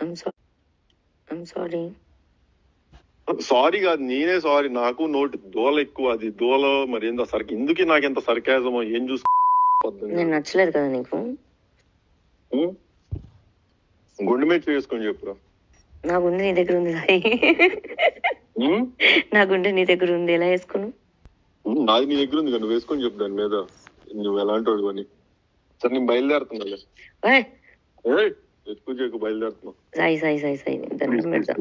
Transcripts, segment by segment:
I'm sorry. Sorry కాదు, నేనే sorry. నాకు నోటి దూల ఎక్కువ. అది దూల మరి ఏందో సరికి ఎందుకు నాకు ఎంత సర్కాజమో ఏం నేను నచ్చలేదు కదా నీకు? గుండె మీద చేసుకొని చెప్పురా. నా గుండె నీ దగ్గర ఉంది సాయి. నా గుండె నీ దగ్గర ఉంది, ఎలా వేసుకున్నావు? నాది నీ దగ్గర ఉంది కదా, నువ్వు వేసుకొని చెప్పు దాని మీద. నువ్వు ఎలాంటి వాడు అని. సరే నేను బయలుదేరుతున్నా. ఎక్కువ చేయకు, బయలుదేరుతున్నా. సాయి సాయి సాయి సాయి దండం పెడతా.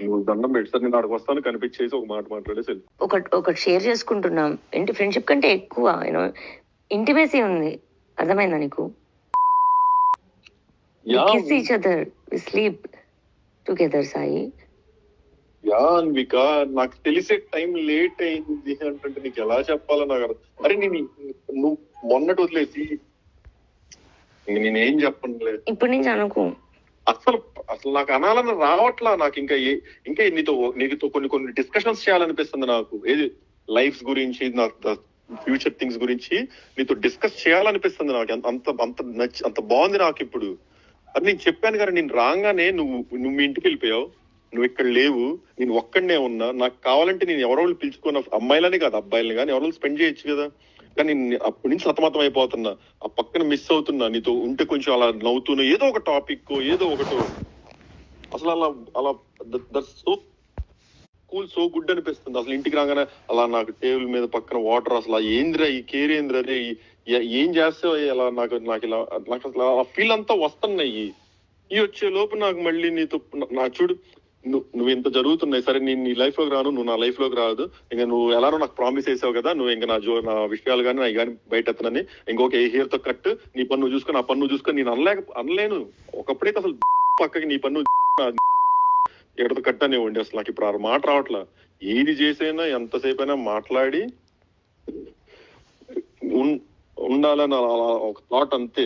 నువ్వు దండం పెట్టి సార్ నేను అక్కడికి వస్తాను, కనిపించేసి ఒక మాట మాట్లాడేసి ఒకటి షేర్ చేసుకుంటున్నాం. ఏంటి ఫ్రెండ్షిప్ కంటే ఎక్కువ ఇంటిమేసీ ఉంది. అర్థమైందా నీకు? Kiss each other, we sleep together Sai. Yeah Anvika, నాకు తెలిసే టైం లేట్ అయింది అంటే నీకు ఎలా చెప్పాలో నాకు అర్థం. అరే నువ్వు మొన్నటి వదిలేసి నేనేం చెప్పనులేదు. ఇప్పుడు నుంచి అనుకో. అసలు నాకు అనాలని రావట్లా. నాకు ఇంకా నీతో కొన్ని డిస్కషన్స్ చేయాలనిపిస్తుంది నాకు. ఏది లైఫ్ గురించి, నాకు ఫ్యూచర్ థింగ్స్ గురించి నీతో డిస్కస్ చేయాలనిపిస్తుంది నాకు. అంత బాగుంది నాకు ఇప్పుడు. అది నేను చెప్పాను కదా, నేను రాగానే నువ్వు మీ ఇంటికి వెళ్ళిపోయావు, నువ్వు ఇక్కడ లేవు, నేను ఒక్కడనే ఉన్నా. నాకు కావాలంటే నేను ఎవరో పిలుచుకున్న అమ్మాయిలని కాదు అబ్బాయిలని కానీ ఎవరో స్పెండ్ చేయొచ్చు కదా. కానీ అప్పటి నుంచి సతమతం అయిపోతున్నా, ఆ పక్కన మిస్ అవుతున్నా. నీతో ఉంటే కొంచెం అలా నవ్వుతున్నా, ఏదో ఒక టాపిక్ ఏదో ఒకటో. అసలు అలా సో కూల్, సో గుడ్ అనిపిస్తుంది. అసలు ఇంటికి రాగానే అలా నాకు టేబుల్ మీద పక్కన వాటర్, అసలు ఏంద్రా ఈ కేర్ ఏంద్రా, రే ఏం చేస్తావు ఇలా నాకు అసలు ఆ ఫీల్ అంతా వస్తున్నాయి. ఈ వచ్చే లోపు నాకు మళ్ళీ నీతో నాకు చూడు, నువ్వు ఇంత జరుగుతున్నాయి. సరే నేను నీ లైఫ్ లోకి రాను, నువ్వు నా లైఫ్ లోకి రాదు. ఇంకా నువ్వు ఎలానో నాకు ప్రామిస్ చేసావు కదా, నువ్వు ఇంకా నా విషయాలు కానీ అవి కానీ బయట ఎత్తనని. ఇంకొక ఏ హెయిర్ తో కట్, నీ పన్ను చూసుకొని ఆ పన్ను చూసుకొని నేను అనలేను. ఒకప్పుడైతే అసలు పక్కకి నీ పన్ను ఎడతో కట్ అనేవ్వండి. అసలు నాకు ఇప్పుడు ఆ మాట రావట్లా. ఏది చేసైనా ఎంతసేపు అయినా మాట్లాడి ఉండాలని ఒక థాట్ అంతే.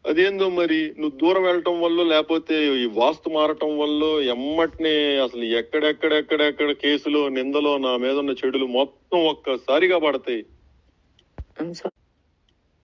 అదేందో మరి నువ్వు దూరం వెళ్ళటం వల్ల, లేకపోతే ఈ వాస్తు మారటం వల్ల ఎమ్మటినే అసలు ఎక్కడెక్కడ కేసులు, నిందలో, నా మీద ఉన్న చెడులు మొత్తం ఒక్కసారిగా పడతాయి.